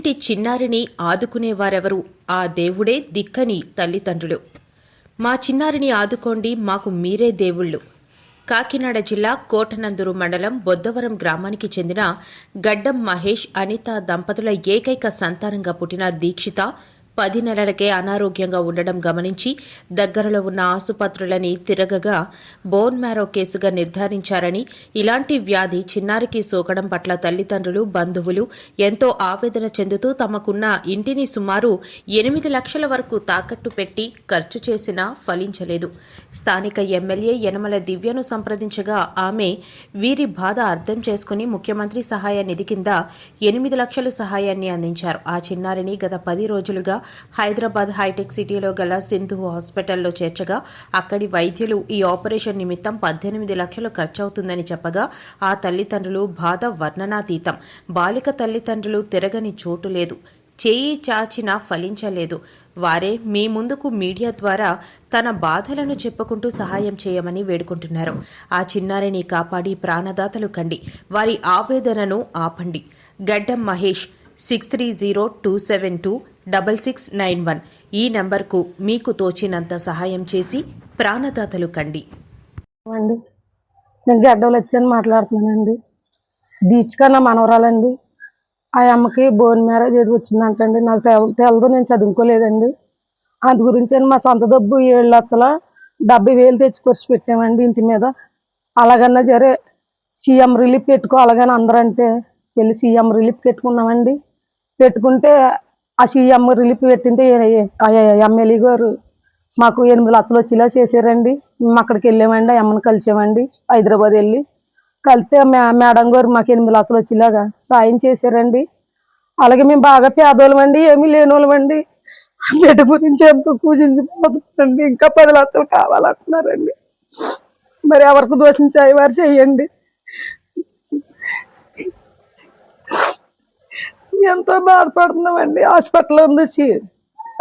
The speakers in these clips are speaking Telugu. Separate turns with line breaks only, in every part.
ఇంటి చిన్నారిని ఆదుకునేవారెవరు? ఆ దేవుడే దిక్కని తల్లిదండ్రులు. మా చిన్నారిని ఆదుకోండి, మాకు మీరే దేవుళ్ళు. కాకినాడ జిల్లా కోటనందూరు మండలం బొద్దవరం గ్రామానికి చెందిన గడ్డం మహేష్, అనిత దంపతుల ఏకైక సంతానంగా పుట్టిన దీక్షిత 10 నెలలకే అనారోగ్యంగా ఉండడం గమనించి దగ్గరలో ఉన్న ఆసుపత్రులని తిరగగా బోన్ మ్యారో కేసుగా నిర్ధారించారని, ఇలాంటి వ్యాధి చిన్నారికి సోకడం పట్ల తల్లిదండ్రులు, బంధువులు ఎంతో ఆవేదన చెందుతూ తమకున్న ఇంటిని సుమారు 8 లక్షల వరకు తాకట్టు పెట్టి ఖర్చు చేసినా ఫలించలేదు. స్థానిక ఎమ్మెల్యే యనమల దివ్యను సంప్రదించగా ఆమె వీరి బాధ అర్థం చేసుకుని ముఖ్యమంత్రి సహాయ నిధి కింద 8 లక్షల సహాయాన్ని అందించారు. ఆ చిన్నారిని గత 10 రోజులుగా హైదరాబాద్ హైటెక్ సిటీలో గల సింధు హాస్పిటల్లో చేర్చగా అక్కడి వైద్యులు ఈ ఆపరేషన్ నిమిత్తం 18 లక్షలు ఖర్చవుతుందని చెప్పగా ఆ తల్లిదండ్రులు బాధ వర్ణనాతీతం. బాలిక తల్లిదండ్రులు తిరగని చోటు లేదు, చేయి చాచినా ఫలించలేదు. వారే మీ ముందుకు మీడియా ద్వారా తన బాధలను చెప్పుకుంటూ సహాయం చేయమని వేడుకుంటున్నారు. ఆ చిన్నారిని కాపాడి ప్రాణదాతలు కండి, వారి ఆవేదనను ఆపండి. గడ్డం మహేష్ 6302726691 ఈ నంబర్కు మీకు తోచినంత సహాయం చేసి ప్రాణదాతలు కండి.
నేను గడ్డలు వచ్చాను మాట్లాడుతున్నానండి. దీక్షిక నా మనవరాలండి. ఆ అమ్మకి బోన్ మ్యారేజ్ ఏది వచ్చిందంటండి. నాకు తెలదు, నేను చదువుకోలేదండి. అందు గురించి మా సొంత డబ్బు 7,70,000 తెచ్చి ఖర్చు పెట్టామండి ఇంటి మీద. అలాగన్నా సరే సీఎం రిలీఫ్ పెట్టుకో అలాగని అందరంటే వెళ్ళి సీఎం రిలీఫ్ పెట్టుకున్నామండి. పెట్టుకుంటే ఆ సీఎం రిలీఫ్ పెట్టింటే ఎమ్మెల్యే గారు మాకు 8 లక్షలు వచ్చేలా చేశారండి. మేము అక్కడికి వెళ్ళామండి, ఆ అమ్మని కలిసామండి. హైదరాబాద్ వెళ్ళి కలిస్తే మేడం గారు మాకు 8 లక్షలు వచ్చేలాగా సాయం చేశారండి. అలాగే మేము బాగా పేదోళ్ళమండి, ఏమీ లేని వాళ్ళమండి. బిడ్డ గురించి ఎంతో పూజించిపోతుందండి. ఇంకా 10 లక్షలు కావాలంటున్నారండి. మరి ఎవరికి దోషించాయి వారు చెయ్యండి. ఎంతో బాధపడుతున్నామండి. హాస్పిటల్ ఉంది,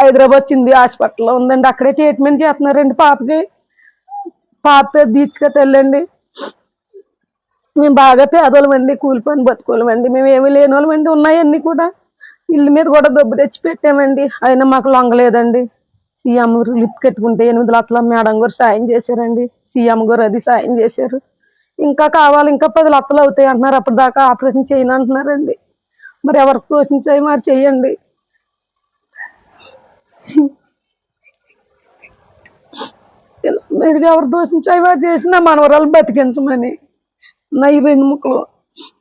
హైదరాబాద్ చింది హాస్పిటల్లో ఉందండి. అక్కడే ట్రీట్మెంట్ చేస్తున్నారండి పాపకి. పాప దీక్షిక తల్లండి. మేము బాగా పేదోళ్ళమండి, కూలి పని బతుకోలేమండి. మేము ఏమీ లేని వాళ్ళమండి. ఉన్నాయన్నీ కూడా ఇల్లు మీద కూడా దెబ్బ తెచ్చి పెట్టామండి. అయినా మాకు లొంగలేదండి. సీఎం రిలీఫ్ కట్టుకుంటే 8 లక్షల మేడం గారు సాయం చేశారండి. సీఎం గారు అది సాయం చేశారు. ఇంకా కావాలి, ఇంకా 10 లక్షలు అవుతాయి అంటున్నారు. అప్పటిదాకా ఆపరేషన్ చేయను అంటున్నారండి. మరి ఎవరికి పోషించాయి మరి చెయ్యండి. మీరు ఎవరు దోషించాయి వారు చేసిన మనవరాలు బతికించమని నా ఈ 2 ముక్కలు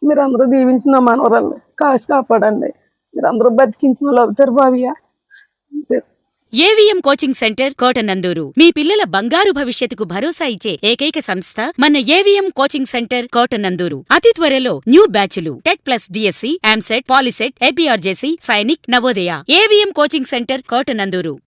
మీరు అందరూ దీవించిన మనవరాలు కాసి కాపాడండి. మీరు అందరూ బతికించి మళ్ళీ అవుతారు బాబయ్య.
ఏవిఎం కోచింగ్ సెంటర్ కోటనందూరు మీ పిల్లల బంగారు భవిష్యత్తుకు భరోసా ఇచ్చే ఏకైక సంస్థ మన ఏవిఎం కోచింగ్ సెంటర్ కోటనందూరు. అతి త్వరలో న్యూ బ్యాచ్లు TET plus DSC, EAMCET, POLYCET, APRJC, Sainik, Navodaya. AVM coaching centre Kotananduru.